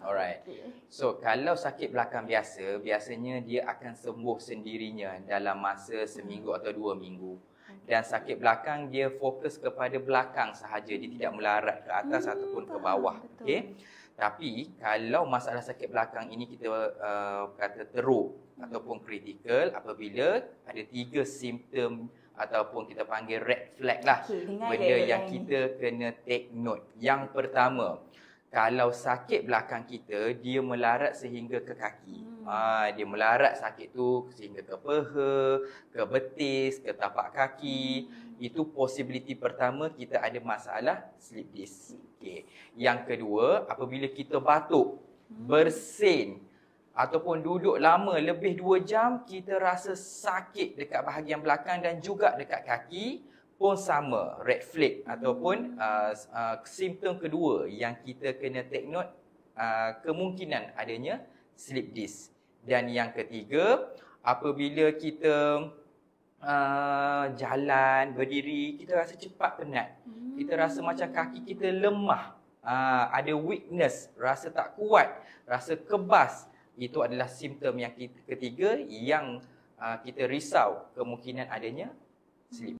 Alright. So, kalau sakit belakang biasa, biasanya dia akan sembuh sendirinya dalam masa seminggu atau 2 minggu. Dan sakit belakang dia fokus kepada belakang sahaja, dia tidak melarat ke atas ataupun ke bawah. Okey. Tapi kalau masalah sakit belakang ini kita kata teruk ataupun kritikal apabila ada 3 simptom ataupun kita panggil red flag lah. Benda yang kita kena take note. Yang pertama, kalau sakit belakang kita, dia melarat sehingga ke kaki. Dia melarat sakit tu sehingga ke peha, ke betis, ke tapak kaki. Itu possibility pertama kita ada masalah slip disc. Okay. Yang kedua, apabila kita batuk, bersin ataupun duduk lama lebih 2 jam, kita rasa sakit dekat bahagian belakang dan juga dekat kaki pun sama, red flag ataupun simptom kedua yang kita kena take note, kemungkinan adanya slip disc. Dan yang ketiga, apabila kita jalan, berdiri, kita rasa cepat penat. Kita rasa macam kaki kita lemah, ada weakness, rasa tak kuat, rasa kebas. Itu adalah simptom yang ketiga yang kita risau kemungkinan adanya slip.